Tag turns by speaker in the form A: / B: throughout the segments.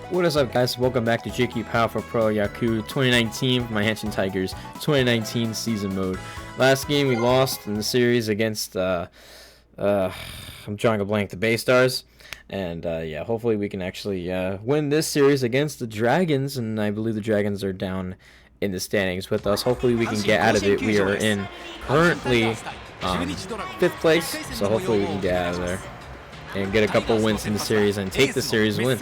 A: What is up, guys? Welcome back to Jikkyou Powerful Pro Yakyuu 2019 for my Hanshin Tigers 2019 season mode. Last game we lost in the series against I'm drawing a blank, the Bay Stars, and yeah, hopefully we can actually win this series against the Dragons, and I believe the Dragons are down in the standings with us. Hopefully we can get out of it. We are in currently 5th place, so hopefully we can get out of there and get a couple wins in the series and take the series win.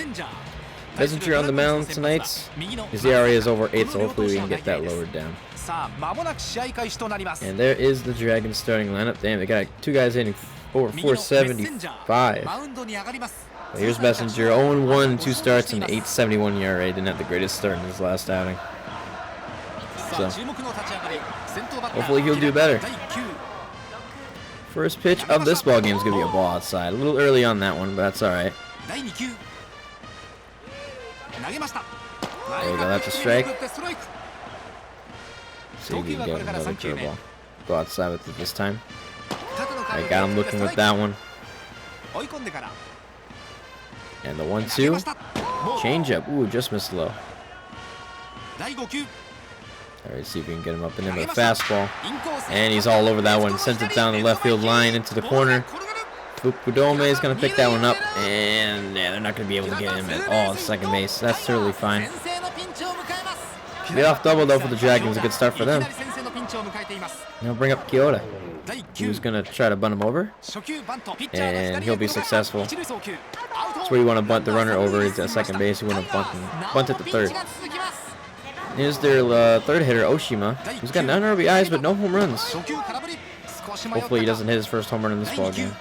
A: Messenger on the mound tonight. His ERA is over 8, so hopefully we can get that lowered down. And there is the Dragons starting lineup. Damn, they got 2 guys hitting over 475. But here's Messenger, 0-1, 2 starts, and 8.71 ERA. Didn't have the greatest start in his last outing. So hopefully he'll do better. First pitch of this ball game is gonna be a ball outside. A little early on that one, but that's all right. There you go, that's a strike. See if you can get another curveball. Go outside with it this time. I got him looking with that one. And the 1-2. Changeup. Ooh, just missed low. Alright, see if we can get him up and in with a fastball. And he's all over that one. Sends it down the left field line into the corner. Fukudome is going to pick that one up, and yeah, they're not going to be able to get him at all at second base. That's totally fine. Get off double, though, for the Dragons. A good start for them. Now bring up Kyoto, who's going to try to bunt him over, and he'll be successful. That's where you want to bunt the runner over is at second base. You want to bunt at the third. Here's their third hitter, Oshima, who's got 9 RBIs but no home runs. Hopefully he doesn't hit his first home run in this ball game.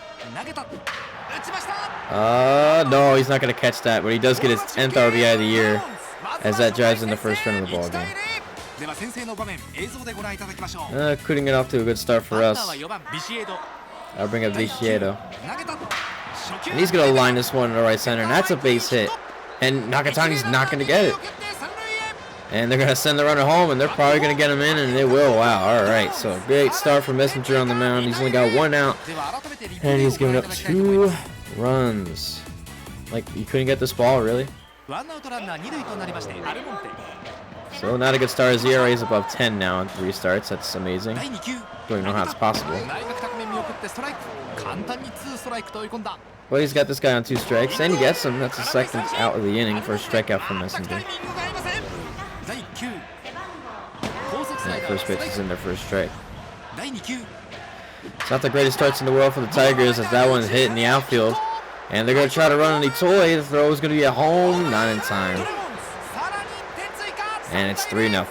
A: No, he's not going to catch that, but he does get his 10th RBI of the year as that drives in the first run of the ball game. Couldn't get off to a good start for us. I'll bring up Viciado. And he's going to line this one to the right center, and that's a base hit. And Nakatani's not going to get it. And they're going to send the runner home, and they're probably going to get him in, and they will. Wow, all right. So, great start for Messenger on the mound. He's only got 1 out, and he's giving up 2 runs. Like, you couldn't get this ball, really? So, not a good start. His ERA is above 10 now in 3 starts. That's amazing. Don't even know how it's possible. But he's got this guy on 2 strikes, and he gets him. That's the second out of the inning for a strikeout from Messenger. That first pitch is in their first strike. It's not the greatest starts in the world for the Tigers as that one's hit in the outfield. And they're going to try to run on Itoi. The throw is going to be at home, not in time. And it's 3-0. Not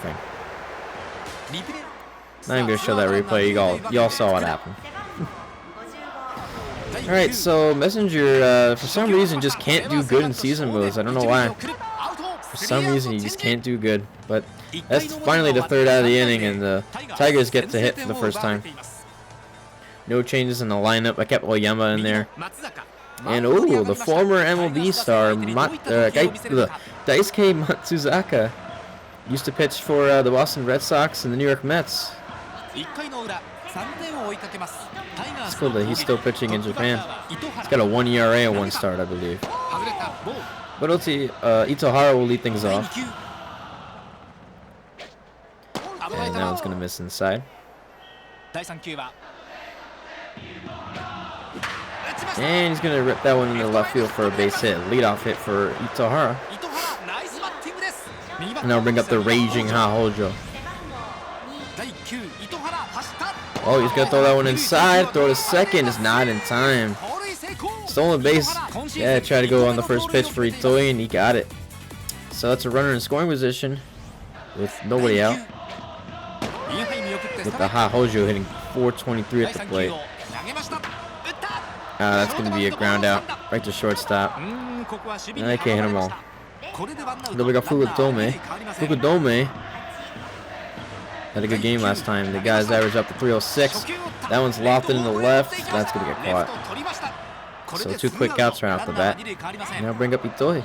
A: even going to show that replay. Y'all saw what happened. Alright, so Messenger, for some reason, just can't do good in season modes. I don't know why. For some reason, he just can't do good. But that's finally the 3rd out of the inning, and the Tigers get to hit for the first time. No changes in the lineup. I kept Oyama in there. And, ooh, the former MLB star, Daisuke Matsuzaka, used to pitch for the Boston Red Sox and the New York Mets. It's cool that he's still pitching in Japan. He's got a 1 ERA and 1 start, I believe. But Itohara will lead things off. And that one's going to miss inside. And he's going to rip that one into the left field for a base hit. Leadoff hit for Itohara. And I'll bring up the raging Hahojo. Oh, he's going to throw that one inside. Throw to second. It's not in time. Stolen base. Yeah, try to go on the first pitch for Itoi, and he got it. So that's a runner in scoring position with nobody out. With the Hahojo hitting 423 at the plate. That's going to be a ground out right to shortstop. I can't hit them all. Then we got Fukudome. Fukudome had a good game last time. The guys averaged up to 306. That one's lofted in the left. That's going to get caught. So 2 quick outs right off the bat. Now bring up Itoi.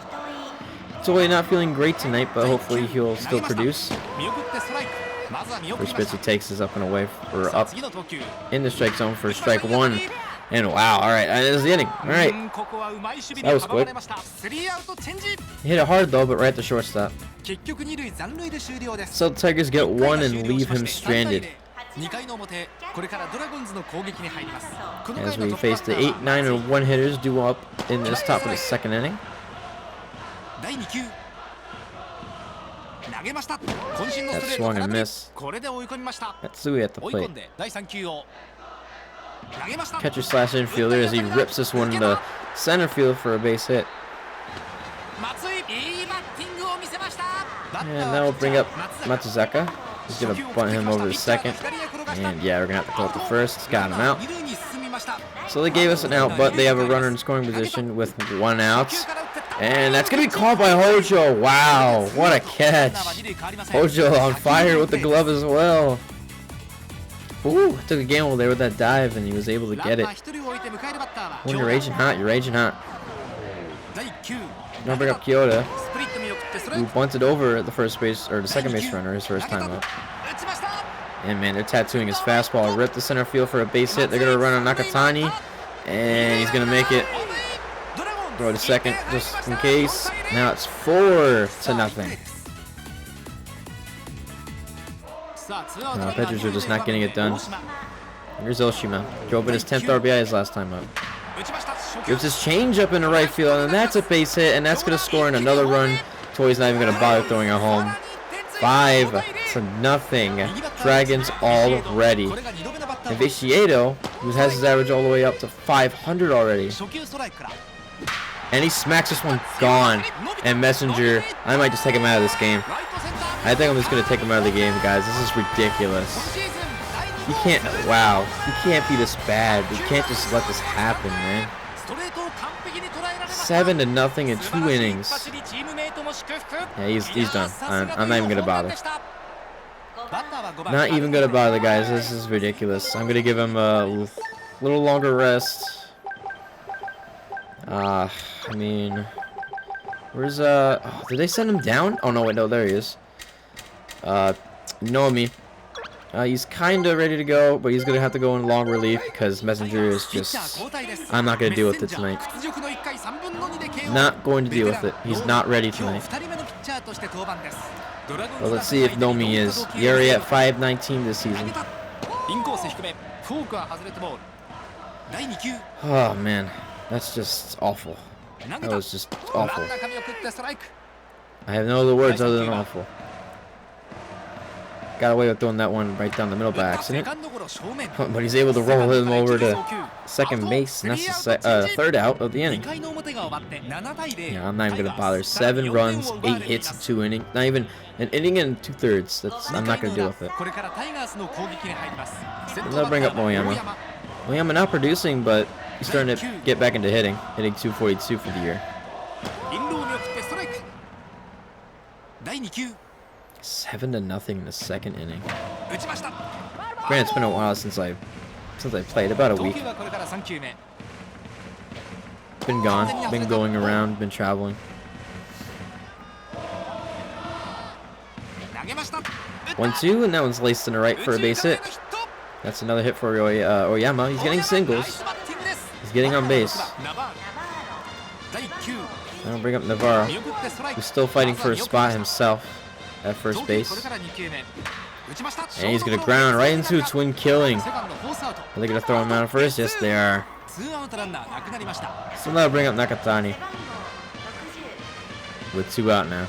A: Itoi not feeling great tonight, but hopefully he'll still produce. First pitch he takes is up and away, or up in the strike zone for strike 1. And wow, all right, that is the inning. All right, so that was quick. He hit it hard though, but right at the shortstop. So the Tigers get one and leave him stranded. As we face the 8, 9, and 1 hitters due up in this top of the second inning. That swung and miss. Matsui at the plate. Catcher slash infielder as he rips this one into center field for a base hit. And that will bring up Matsuzaka. He's going to bunt him over to second. And yeah, we're going to have to call it to first. Got him out. So they gave us an out, but they have a runner in scoring position with 1 out. And that's going to be called by Hojo. Wow, what a catch. Hojo on fire with the glove as well. Ooh, took a gamble there with that dive, and he was able to get it. When you're raging hot, you're raging hot. Now bring up Kyoto, who bunted over the first base, or the second base runner his first time up. And man, they're tattooing his fastball. Ripped the center field for a base hit. They're going to run on Nakatani, and he's going to make it. Throw to second just in case. Now it's 4-0. Pitchers are just not getting it done. Here's Oshima. Drove in his 10th RBI his last time up. Gives his change up in the right field, and that's a base hit, and that's going to score in another run. Toy's not even going to bother throwing it home. 5-0. Dragons already. And Viciado, who has his average all the way up to 500 already. And he smacks this one gone. And Messenger, I might just take him out of this game. I think I'm just going to take him out of the game, guys. This is ridiculous. You can't, wow. You can't be this bad. You can't just let this happen, man. 7-0 in 2 innings. Yeah, he's done. I'm not even going to bother. Not even going to bother, guys. This is ridiculous. I'm going to give him a little longer rest. I mean, where's oh, did they send him down? Oh no, wait, no, there he is. Nomi. He's kind of ready to go, but he's gonna have to go in long relief because Messenger is just. I'm not gonna deal with it tonight. Not going to deal with it. He's not ready tonight. Well, let's see if Nomi is. You're already at 519 this season. Oh man. That's just awful. That was just awful. I have no other words other than awful. Got away with throwing that one right down the middle by accident. But he's able to roll him over to second base. And that's the third out of the inning. Yeah, I'm not even going to bother. 7 runs, 8 hits in 2 innings. Not even an inning and 2/3. I'm not going to deal with it. They'll bring up Moyama. Moyama not producing, but he's starting to get back into hitting 242 for the year. 7-0 in the second inning. Granted, it's been a while since I played, about a week. Been gone, been going around, been traveling. 1-2, and that one's laced in the right for a base hit. That's another hit for Oyama. He's getting singles. He's getting on base. I'll bring up Navarro. He's still fighting for a spot himself at first base. And he's going to ground right into a twin killing. Are they going to throw him out first? Yes, they are. So now bring up Nakatani. With 2 out now.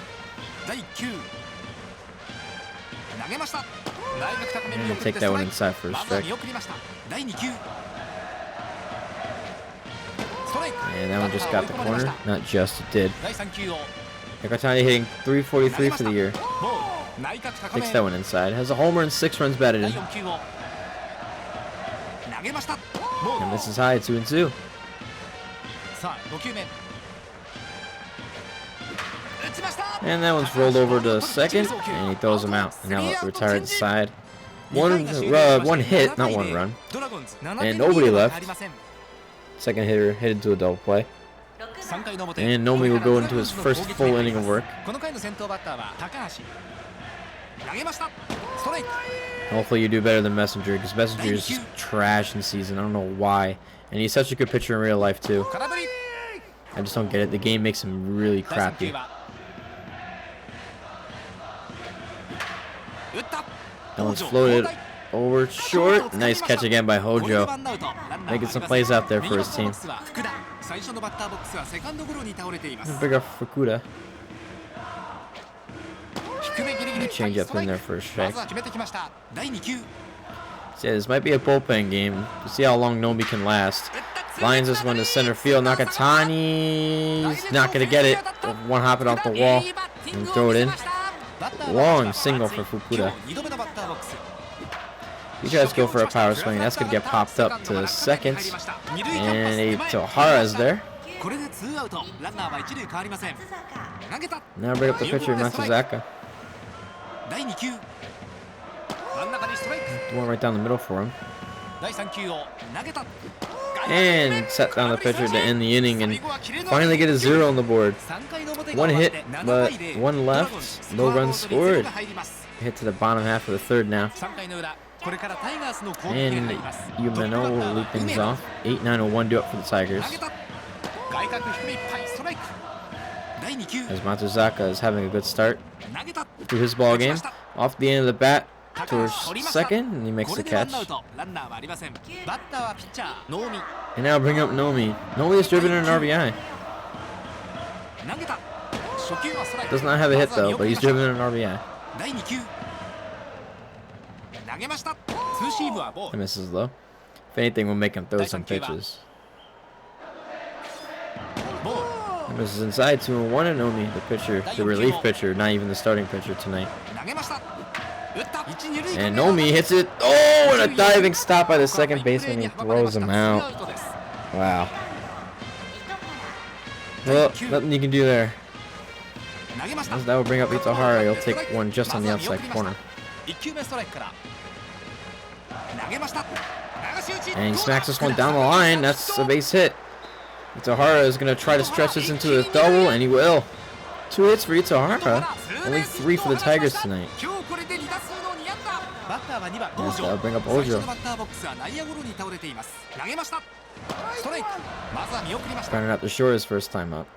A: And we'll take that one inside for a strike. And that one just got the corner. Not just, it did. Nakatani hitting 343 for the year. Takes that one inside. Has a homer and 6 runs batted in. And this is high, 2-2. And that one's rolled over to second, and he throws him out. And now retired side. One hit, not 1 run. And nobody left. Second hitter hit into a double play. And Nomi will go into his first full inning of work. Hopefully you do better than Messenger, because Messenger is just trash in season. I don't know why. And he's such a good pitcher in real life too. I just don't get it. The game makes him really crappy. That one's floated over short. Nice catch again by Hojo. Making some plays out there for his team. Big up Fukuda. Change up in there for a strike. So yeah, this might be a bullpen game. We'll see how long Nomi can last. Lines this one to center field. Nakatani's not going to get it. One hop it off the wall and throw it in. Long single for Fukuda. He tries to go for a power swing. That's going to get popped up to second. And Tohara's there. Now bring up the pitcher, Matsuzaka. One right down the middle for him. And set down the pitcher to end the inning and finally get a 0 on the board. One hit, but one left. No runs scored. Hit to the bottom half of the third now. And Umeno will lead things off. 8-9-1 do up for the Tigers. As Matsuzaka is having a good start to his ball game. Off the end of the bat towards second, and he makes the catch. And now bring up Nomi. Nomi is driven in an RBI. Does not have a hit though, but he's driven in an RBI. He misses though. If anything, we'll make him throw some pitches. He misses inside 2-1, and Nomi, the pitcher, the relief pitcher, not even the starting pitcher tonight. And Nomi hits it. Oh, and a diving stop by the second baseman. He throws him out. Wow. Well, nothing you can do there. As that will bring up Itohara. He'll take one just on the outside corner. And he smacks this one down the line. That's a base hit. Itohara is going to try to stretch this into a double, and he will. 2 hits for Itohara. Only 3 for the Tigers tonight. Yes, that'll bring up Ojo. Trying out the short his first time up.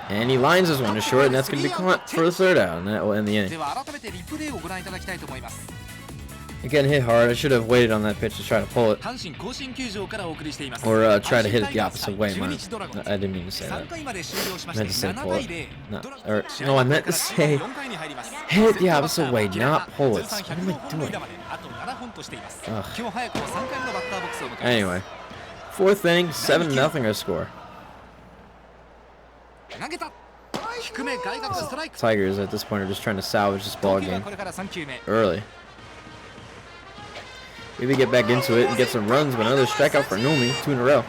A: And he lines this one to short, and that's going to be caught for the third out, and that will end the inning. Again, hit hard. I should have waited on that pitch to try to pull it. Or try to hit it the opposite way. I didn't mean to say that. I meant to say pull it. No, I meant to say hit it the opposite way, not pull it. What am I doing? Ugh. Anyway, 4th inning, 7-0 our score. Tigers at this point are just trying to salvage this ball game early. Maybe get back into it and get some runs, but another strikeout for Nomi, 2 in a row.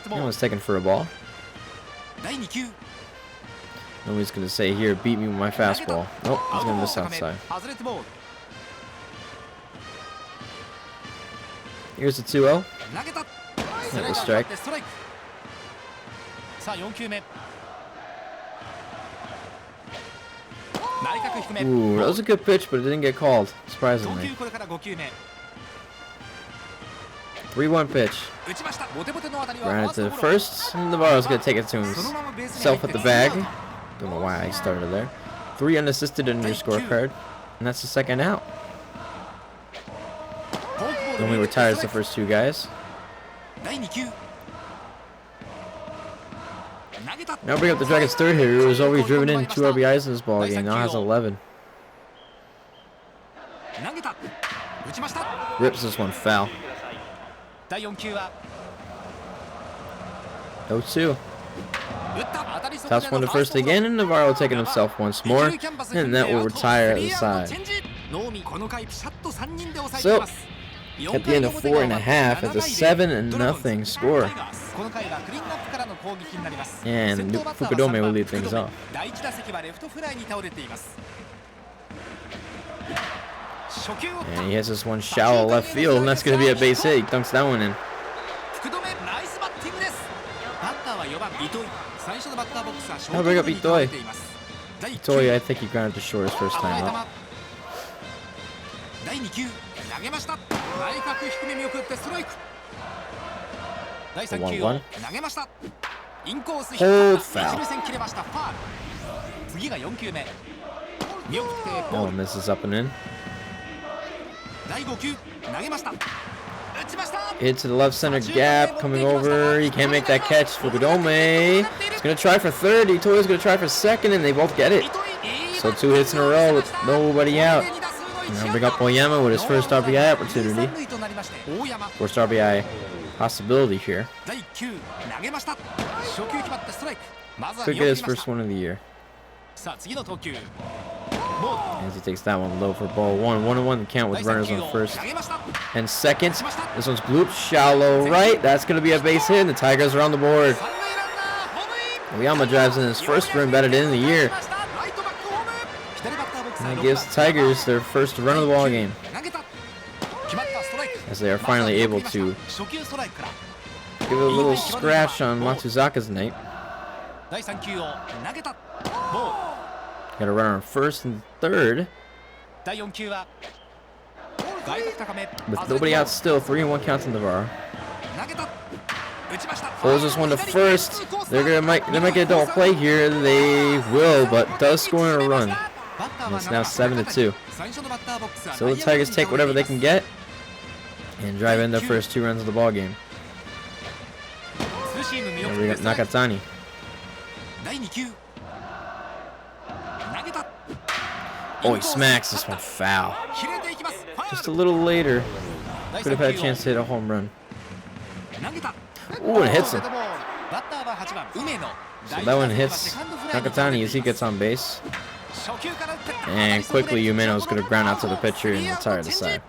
A: That one's taken for a ball. Nomi's going to say, here, beat me with my fastball. Nope, he's going to miss outside. Here's the 2-0. That was strike. Ooh, that was a good pitch, but it didn't get called, surprisingly. 3-1 pitch. Ran it to the first, and Navarro's going to take it to himself at the bag. Don't know why I started there. 3 unassisted in your scorecard, and that's the second out. Nomi retires the first 2 guys. Now bring up the Dragons' third hitter, who has always driven in 2 RBIs in this ball game. Now has 11. Rips this one foul. 0-2. Tops one to first again, and Navarro taking himself once more, and that will retire at the side. So, at the end of 4.5, it's a 7-0 score. And Fukudome will lead things off. And he hits this one shallow left field, and that's going to be a base hit. He dunks that one in. I'll bring up Itoi. Itoi, I think he grounded to short his first time up. 1-1. Hold foul. Oh, misses up and in. Hit to the left center gap, coming over. He can't make that catch. Fukudome. He's gonna try for third. Itoi's gonna try for second, and they both get it. So 2 hits in a row with nobody out. Now bring up Oyama with his first RBI opportunity. First RBI possibility here. Could get his first one of the year. As he takes that one low for ball 1. 1-1 the count with runners on first and second. This one's blooped shallow right. That's going to be a base hit, and the Tigers are on the board. Oyama drives in his first run batted in the year. And that gives the Tigers their first run of the ball game, as they are finally able to give it a little scratch on Matsuzaka's night. Got a runner on first and third. With nobody out still, 3-1 counts in the bar. Pulls this one to first. They might get a double play here. They will, but does score in a run. And it's now 7-2. So the Tigers take whatever they can get and drive in their first 2 runs of the ball game. And we got Nakatani. Oh, he smacks this one foul. Just a little later, could have had a chance to hit a home run. Ooh, it hits him. So that one hits Nakatani as he gets on base. And quickly, Umeno's going to ground out to the pitcher and retire the side.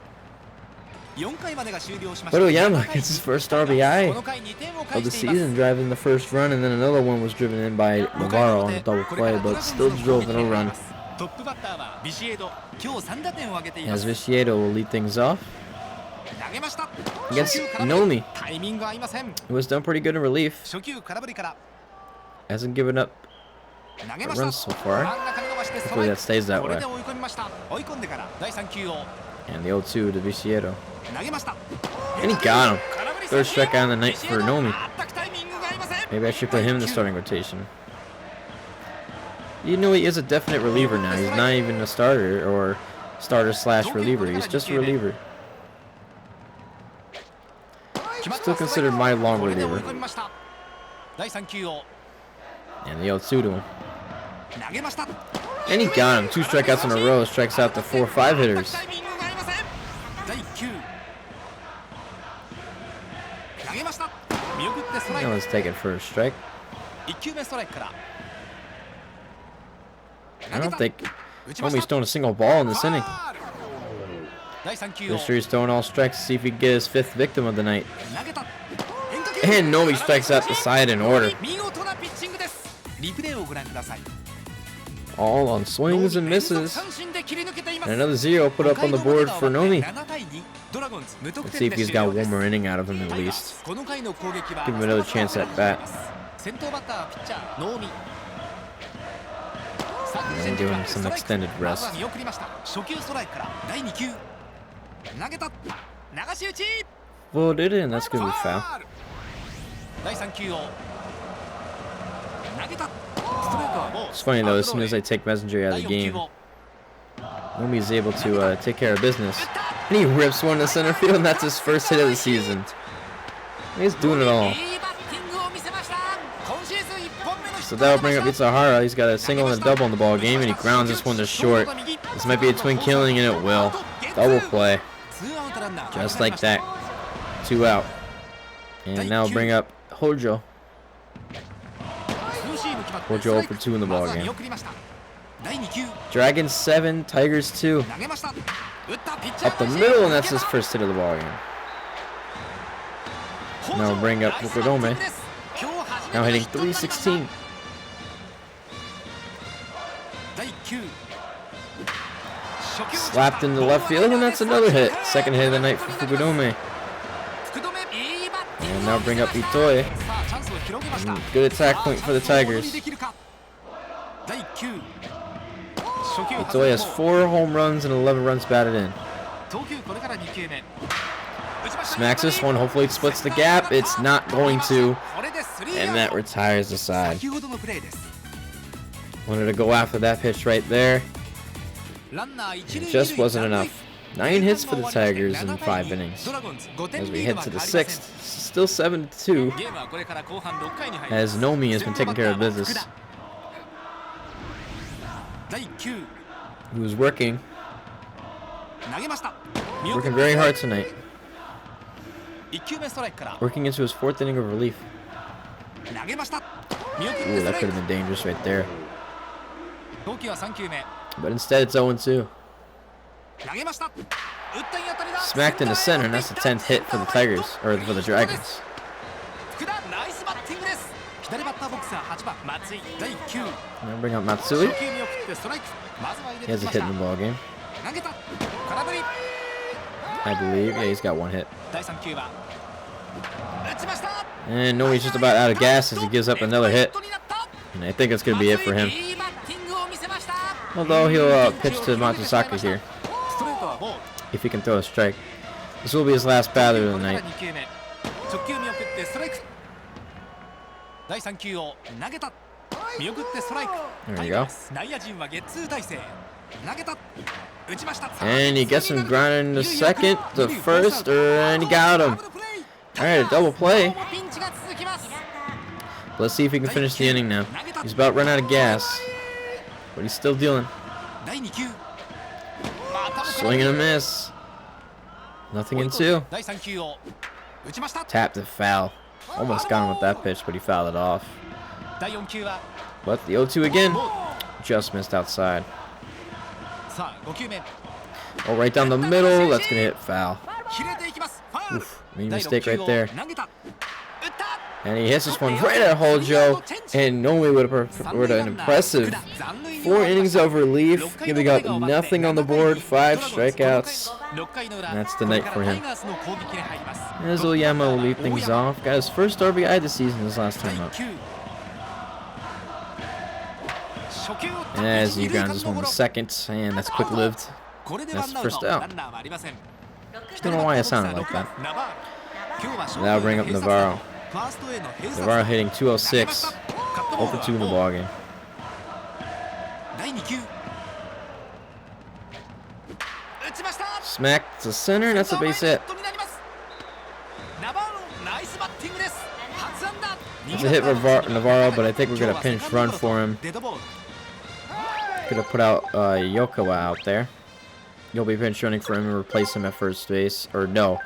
A: But Oyama gets his first RBI of the season, driving the first run, and then another one was driven in by Navarro on the double play, but still drove in a run. As Viciado will lead things off against Nomi, who has done pretty good in relief. Hasn't given up a run so far. Hopefully that stays that way. And the 0-2 to Viciado. And he got him. Third strikeout on the night for Nomi. Maybe I should put him in the starting rotation. You know, he is a definite reliever now. He's not even a starter or starter/reliever. He's just a reliever. Still considered my long reliever. And the 0-2 to him. And he got him. 2 strikeouts in a row. Strikes out the 4-5 hitters. Now let's take it for a strike. I don't think Nomi's thrown a single ball in this inning. This sure he's throwing all strikes to see if he can get his 5th victim of the night. And Nomi strikes out the side in order. All on swings and misses. And another 0 put up on the board for Nomi. Let's see if he's got one more inning out of him at least. Give him another chance at bat. And give him some extended rest. Voted in, that's going to be foul. It's funny though, as soon as I take Messenger out of the game, Nomi's able to take care of business. And he rips one to center field, and that's his first hit of the season. He's doing it all. So that'll bring up Itsuhara. He's got a single and a double in the ball game, and he grounds this one to short. This might be a twin killing, and it will. Double play. Just like that. 2 out. And now bring up Hojo. Hojo 0 for 2 in the ball game. Dragons 7, Tigers 2. Up the middle, and that's his first hit of the ball game. Now we'll bring up Fukudome. Now hitting .316. Slapped into left field, and that's another hit. Second hit of the night for Fukudome. And now bring up Itoi. Good attack point for the Tigers. Itoi has 4 home runs and 11 runs batted in. Smacks this one. Hopefully it splits the gap. It's not going to. And that retires the side. Wanted to go after that pitch right there. It just wasn't enough. 9 hits for the Tigers in 5 innings. As we head to the 6th, still 7-2. As Nomi has been taking care of business. He was working very hard tonight. Working into his 4th inning of relief. Ooh, that could have been dangerous right there. But instead it's 0-2. Smacked in the center, and that's the 10th hit for the Tigers, or for the Dragons. I'm gonna bring up Matsui. He has a hit in the ball game, I believe. Yeah, he's got 1 hit. And Nomi's just about out of gas as he gives up another hit. And I think that's gonna be it for him. Although he'll pitch to Matsusaka here, if he can throw a strike. This will be his last batter of the night. There we go. And he gets him grounded in the 2nd, the 1st, and he got him. Alright, a double play. Let's see if he can finish the inning now. He's about run out of gas, but he's still dealing. Swing and a miss. Nothing in 2. Tapped it foul. Almost got him with that pitch, but he fouled it off. But the 0-2 again. Just missed outside. Oh, right down the middle. That's going to hit foul. Oof, made a mistake right there. And he hits this one right at Hojo. And Nomi would have an impressive 4 innings of relief, giving up nothing on the board, 5 strikeouts. And that's the night for him. As Oyama will lead things off. Got his first RBI this season his last time up. And as he grounds this one in the 2nd, and that's quick-lived. That's the first out. Don't know why it sounded like that. That'll bring up Navarro. Navarro hitting 206. 0-2 in the ballgame. Smack to center, and that's a base hit. It's a hit for Navarro, but I think we're going to pinch run for him. Going to put out Yakyuu out there. You'll be pinch running for him and replace him at first base. Or no.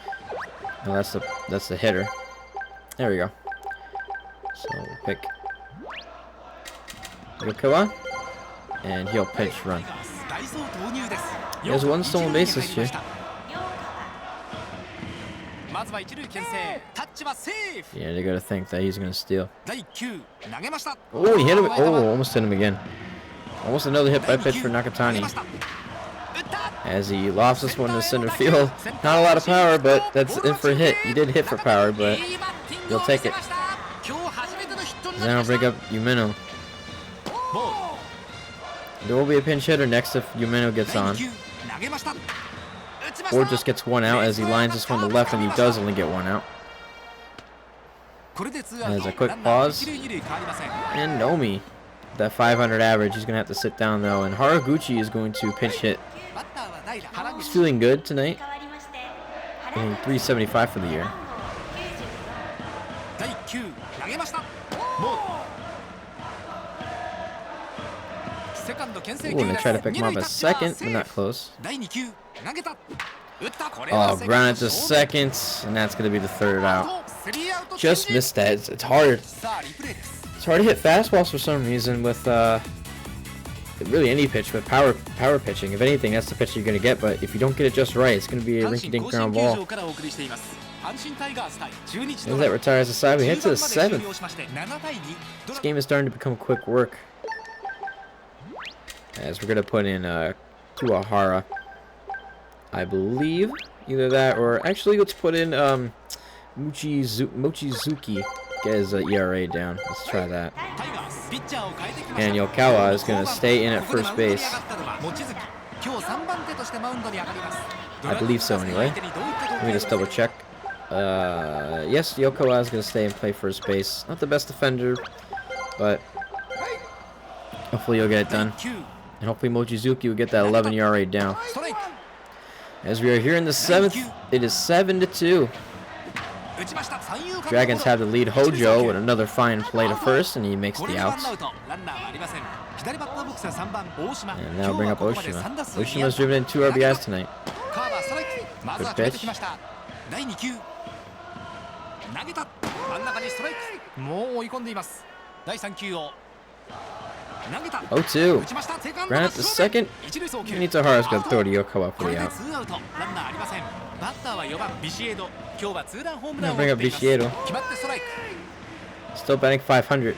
A: No, that's the hitter. There we go. So we'll pick Yakyuu, and he'll pinch run. He has 1 stolen base this year. Yeah, they gotta think that he's gonna steal. Oh, he hit him. Oh, almost hit him again. Almost another hit by pitch for Nakatani. As he lofts this one to center field. Not a lot of power, but that's in for a hit. He did hit for power, but he'll take it. Then I'll bring up Umeno. There will be a pinch hitter next if Umeno gets on. Or just gets 1 out as he lines this one to left, and he does only get 1 out. And there's a quick pause. And Nomi, that 500 average, he's going to have to sit down though. And Haraguchi is going to pinch hit. He's feeling good tonight. Getting 375 for the year. Ooh, and they try to pick him up at 2nd, but not close. Oh, grounded to 2nd, and that's going to be the 3rd out. Just missed that. It's hard. It's hard to hit fastballs for some reason with really any pitch, but power pitching. If anything, that's the pitch you're going to get, but if you don't get it just right, it's going to be a rinky-dink ground ball. As that retires the side, we head to the 7th. This game is starting to become quick work. As we're going to put in Kuwahara, I believe. Either that or... Actually, let's put in Mochizuki. get his ERA down. Let's try that. And Yakyuu is going to stay in at first base. I believe so anyway. Let me just double check. Yes, Yakyuu is going to stay and play first base. Not the best defender, but hopefully he'll get it done. And hopefully Mochizuki will get that 11 ERA down. As we are here in the 7th, it is 7-2. Dragons have the lead. Hojo with another fine play to first, and he makes the outs. And now bring up Oshima. Oshima's driven in 2 RBIs tonight. Good pitch. 0-2. Ground to second. Nitahara's going to throw to Yakyuu for the out. Now bring up Bishiedo. Still batting 500.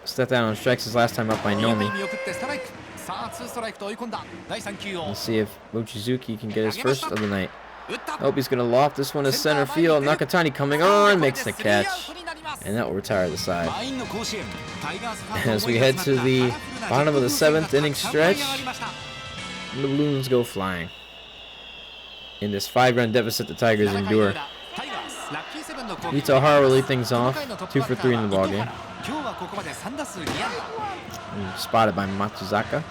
A: Stepped down on strikes his last time up by Nomi. Let's see if Mochizuki can get his first of the night. Nope, he's going to loft this one to center field. Nakatani coming on, makes the catch. And that will retire the side. As we head to the bottom of the 7th inning stretch, the balloons go flying. In this 5-run deficit, the Tigers endure. Itahara will lead things off. 2 for 3 in the ballgame. Spotted by Matsuzaka.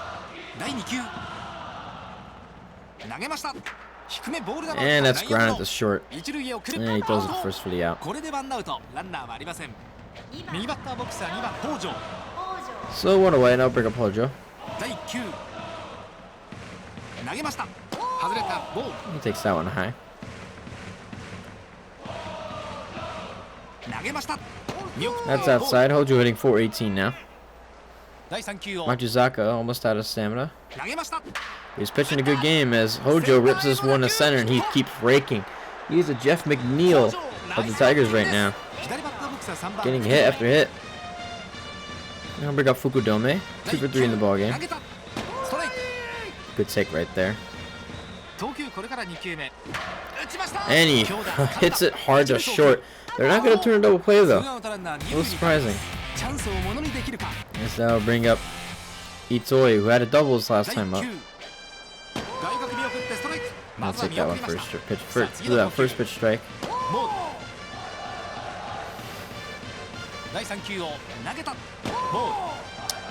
A: And that's grounded to short. And he throws it first for the out. So 1 away, now bring up Hojo. He takes that one high. That's outside. Hojo hitting 418 now. Matsuzaka almost out of stamina. He's pitching a good game as Hojo rips this one to center and he keeps raking. He's a Jeff McNeil of the Tigers right now. Getting hit after hit. Now bring up Fukudome. 2 for 3 in the ballgame. Good take right there. And he hits it hard to short. They're not going to turn a double play though. A little surprising. Yes, that'll bring up Itoi, who had a doubles last time up. I'll take that one first pitch. First pitch strike.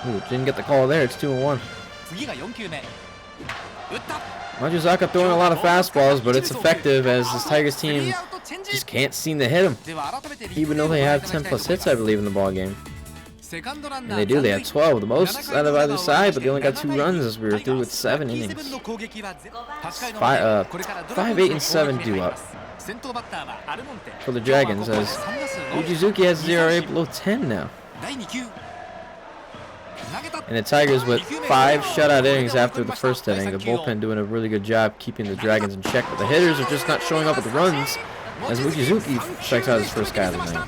A: Ooh, didn't get the call there. It's 2-1. Matsuzaka throwing a lot of fastballs, but it's effective as this Tigers team just can't seem to hit him. Even though they have 10+ hits, I believe, in the ball game. And they do. They had 12, the most out of either side, but they only got 2 runs as we were through with 7 innings. 5, 8, and 7 due up for the Dragons as Mochizuki has 0 below 10 now. And the Tigers with 5 shutout innings after the first inning. The bullpen doing a really good job keeping the Dragons in check, but the hitters are just not showing up with the runs as Mochizuki strikes out his first guy of the night.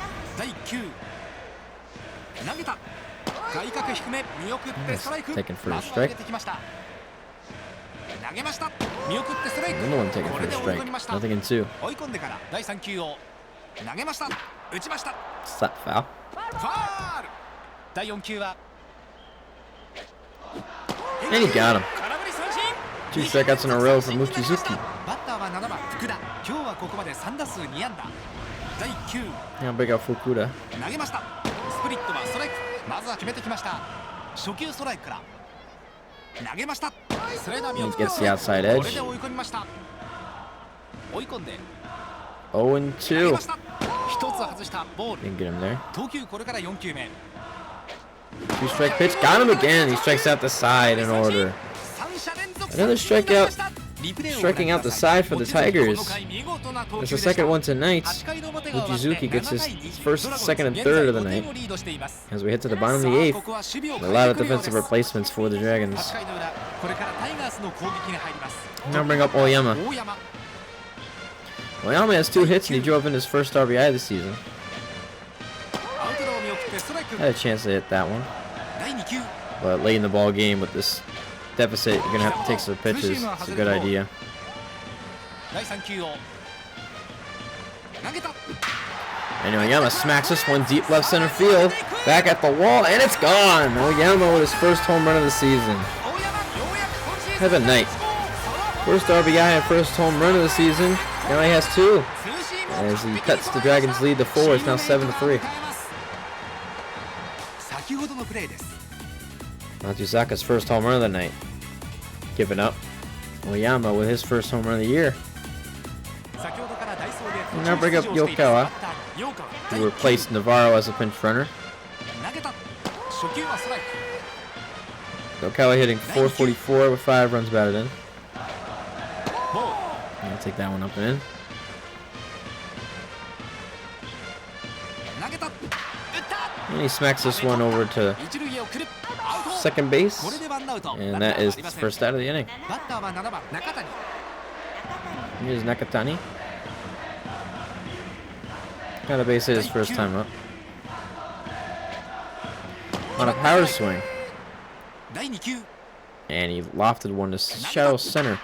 A: Taking first strike. Another one taking first strike. Nothing in 2. Slap foul. And he got him. 2 strikeouts in a row for Mochizuki. Now big out Fukuda. He gets the outside edge. 0-2. Didn't get him there. 2-strike pitch. Got him again. He strikes out the side in order. Another strikeout. Striking out the side for the Tigers. It's the second one tonight. Mochizuki gets his first, second, and third of the night. As we head to the bottom of the 8th. A lot of defensive replacements for the Dragons. Now bring up Oyama. Oyama has 2 hits and he drove in his first RBI this season. Had a chance to hit that one. But late in the ball game with this deficit, you're going to have to take some pitches. It's a good idea. And Oyama smacks this one deep left center field. Back at the wall, and it's gone! Oyama with his first home run of the season. Have a night. First RBI and first home run of the season. Now he has 2. As he cuts the Dragons' lead to 4. It's now 7-3. Matsuzaka's first home run of the night. Giving up. Oyama with his first home run of the year. And now bring up Yakyuu, who replaced Navarro as a pinch runner. Yakyuu hitting .444 with 5 runs batted in. I'll take that one up and in. And he smacks this one over to second base. And that is his first out of the inning. Here's Nakatani. Got a base hit his first time up. On a power swing. And he lofted one to shallow center.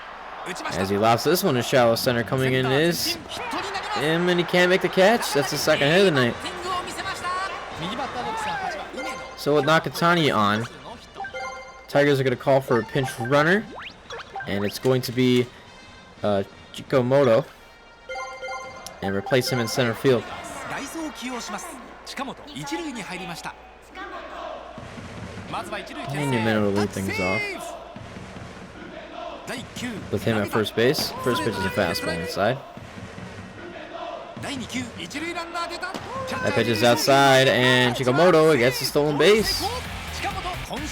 A: As he lofts this one to shallow center, coming in is him, and he can't make the catch. That's the second hit of the night. So with Nakatani on, Tigers are going to call for a pinch runner, and it's going to be Jikkyou and replace him in center field. And Yumeno to lead things off. With him at first base. First pitch is a fastball inside. That pitch is outside, and Jikkyou gets the stolen base.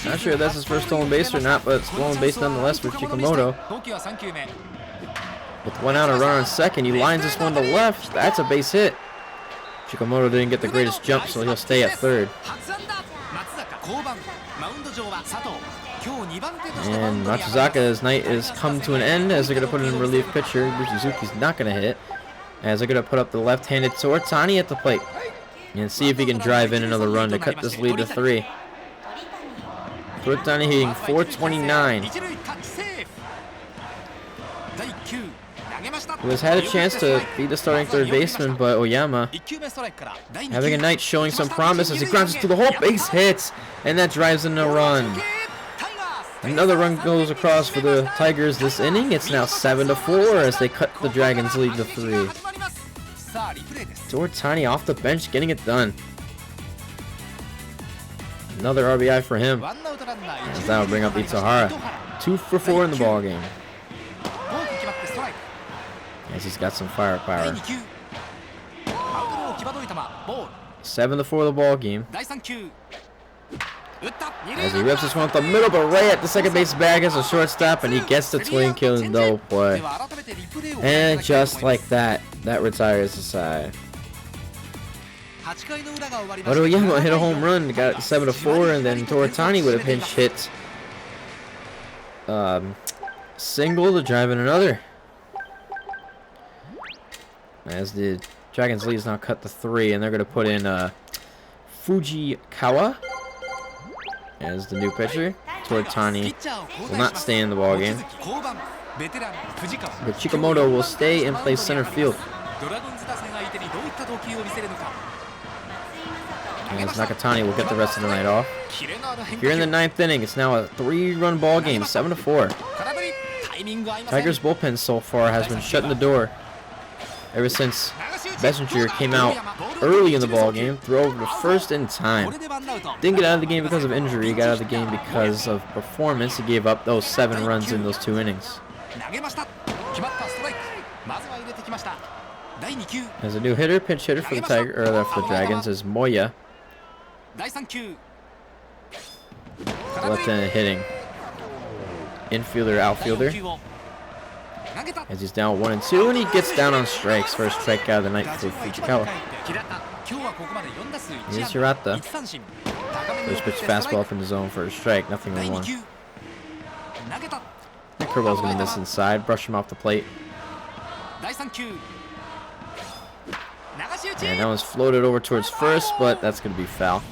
A: Not sure if that's his first stolen base or not, but stolen base nonetheless for Jikkyou. With 1 out, a runner on second, he lines this one to left. That's a base hit. Jikkyou didn't get the greatest jump, so he'll stay at third. And Matsuzaka's night is come to an end as they're going to put in a relief pitcher. Suzuki's not going to hit. As they're going to put up the left-handed Tortani at the plate. And see if he can drive in another run to cut this lead to 3. Tortani hitting .429. Who has had a chance to be the starting third baseman, but Oyama having a night showing some promise as he grounds to the hole. Base hits, and that drives in a run. Another run goes across for the Tigers this inning. It's now 7-4 as they cut the Dragons' lead to 3. Tortani off the bench getting it done. Another RBI for him. As that will bring up Itsuhara. 2 for 4 in the ball game. As he's got some firepower. 7-4 the ball game. As he rips this one up the middle, but right at the second base bag as a shortstop, and he gets the twin kill and double play. And just like that, that retires the side. But Oyama hit a home run, got it 7-4, and then Tortani with a pinch hit single to drive in another. As the Dragons' lead is now cut to 3, and they're going to put in Fujikawa as the new pitcher. Tortani will not stay in the ball game, but Jikkyou will stay and play center field. As Nakatani will get the rest of the night off. Here in the 9th inning, it's now a 3-run ball game, 7-4. Tigers' bullpen so far has been shutting the door ever since Messenger came out early in the ball game, threw over to first in time. Didn't get out of the game because of injury, got out of the game because of performance. He gave up those 7 runs in those 2 innings. As a new hitter, pinch hitter for the for the Dragons is Moya. Left-handed hitting infielder, outfielder. As he's down 1-2, and he gets down on strikes. First strikeout of the night for Fujikawa. Here's Hirata. First pitch fastball up in the zone for a strike. Nothing on 1. The curveball's going to miss inside. Brush him off the plate. And that one's floated over towards first, but that's going to be foul.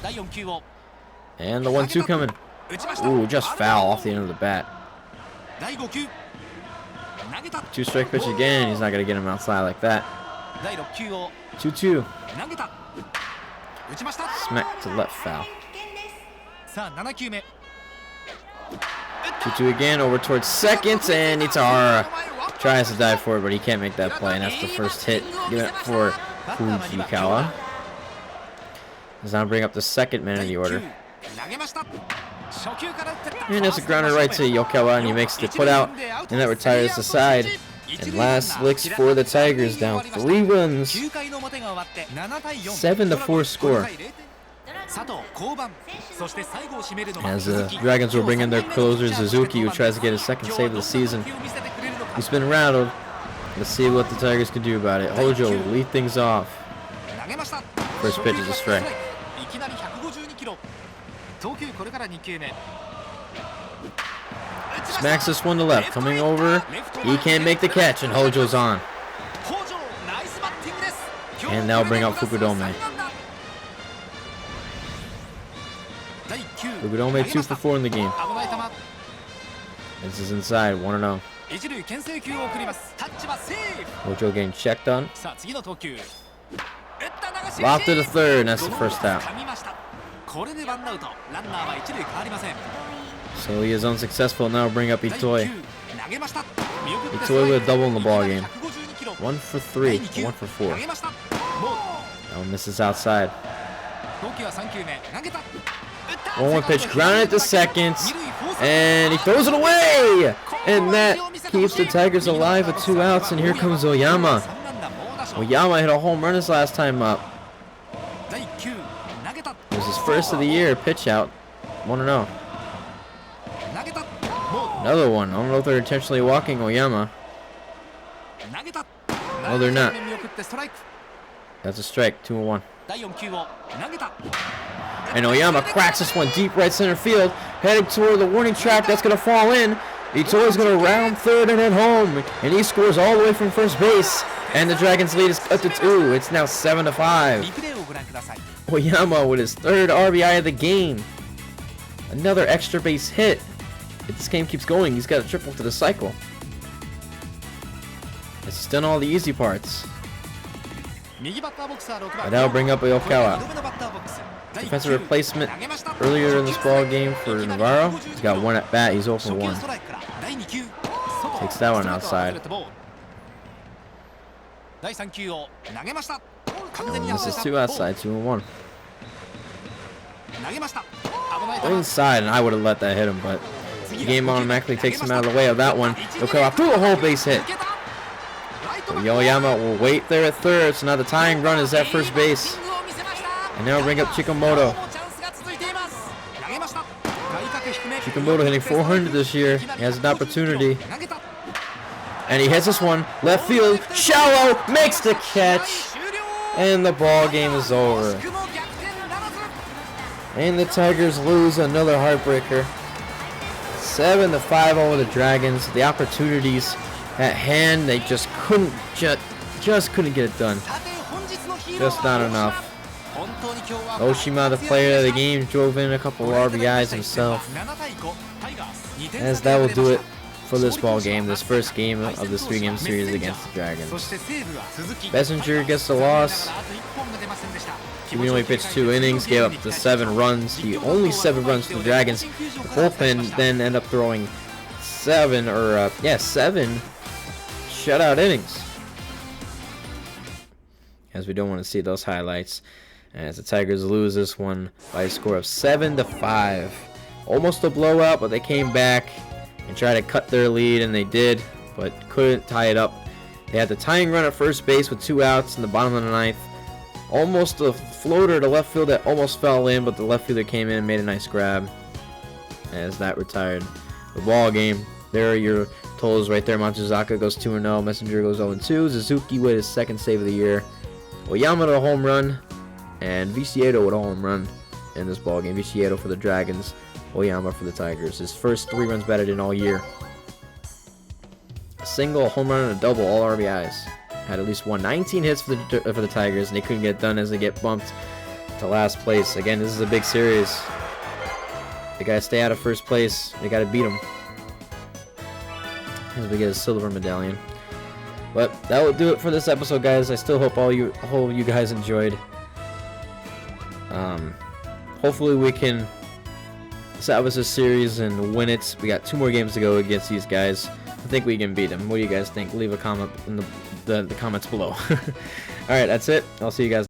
A: And the 1-2 coming. Ooh, just foul off the end of the bat. 2-strike pitch again. He's not going to get him outside like that. 2-2. Smack to left foul. 2-2 again, over towards second, and Itahara tries to dive for it, but he can't make that play, and that's the first hit given up for Fujikawa. Does now bring up the second man in the order. And it's a grounder right to Yokawa, and he makes the put out, and that retires the side. And last licks for the Tigers, down 3 runs, 7-4 score. As the Dragons will bring in their closer, Suzuki, who tries to get his second save of the season. He's been rattled. Let's see what the Tigers can do about it. Hojo will lead things off. First pitch is a strike. Smacks this one to left. Coming over. He can't make the catch, and Hojo's on. And now bring out Fukudome. Fukudome 2 for 4 in the game. This is inside, 1-0. Hojo getting checked on. Loft to the third, and that's the first out. So he is unsuccessful. Now bring up Itoi. Itoi with a double in the ball game. 1 for 3, 1 for 4. Now misses outside. 1-1 pitch, grounded to second, and he throws it away, and that keeps the Tigers alive with 2 outs. And here comes Oyama. Oyama hit a home run his last time up. It was his first of the year. Pitch out, 1-0. Another one. I don't know if they're intentionally walking Oyama. No, they're not. That's a strike. 2-1. And Oyama cracks this one deep right center field, heading toward the warning track. That's going to fall in. Itoi's going to round third and head home, and he scores all the way from first base. And the Dragons' lead is up to 2. It's now 7-5. Oyama with his 3rd RBI of the game. Another extra base hit. If this game keeps going, he's got a triple to the cycle. It's done all the easy parts. And now bring up Yokawa. Defensive replacement earlier in this ball game for Navarro. He's got 1 at bat. He's 0 for 1. Takes that one outside. And this is 2 outside, 2-1. Inside, and I would have let that hit him, but the game automatically takes him out of the way of that one. Yokawa threw a whole base hit. Yoyama will wait there at third, so now the tying run is at first base. And now bring up Chikamoto. Chikamoto hitting 400 this year. He has an opportunity. And he hits this one. Left field. Shallow makes the catch. And the ball game is over. And the Tigers lose another heartbreaker. 7-5 over the Dragons. The opportunities at hand, they just couldn't get it done. Just not enough. Oshima, the player of the game, drove in a couple of RBIs himself. As that will do it for this ball game, this first game of this 3-game series against the Dragons. Messenger gets the loss. He only pitched 2 innings, gave up the 7 runs. He only 7 runs for the Dragons. The bullpen then ended up throwing 7 shutout innings. As we don't want to see those highlights. As the Tigers lose this one by a score of 7-5. Almost a blowout, but they came back and tried to cut their lead, and they did, but couldn't tie it up. They had the tying run at first base with 2 outs in the bottom of the 9th. Almost a floater to left field that almost fell in, but the left fielder came in and made a nice grab. As that retired the ball game. There are your totals right there. Matsuzaka goes 2-0. Messenger goes 0-2. Suzuki with his 2nd save of the year. Oyama to a home run. And Viciedo with a home run in this ball game. Viciedo for the Dragons. Oyama for the Tigers. His first 3 runs batted in all year. A single, a home run, and a double. All RBIs. Had at least 19 hits for the Tigers, and they couldn't get it done as they get bumped to last place. Again, this is a big series. They got to stay out of first place. They got to beat them. As we get a silver medallion. But that will do it for this episode, guys. I still hope all you guys enjoyed. Hopefully we can salvage this series and win it. We got 2 more games to go against these guys. I think we can beat them. What do you guys think? Leave a comment in the comments below. Alright, that's it. I'll see you guys.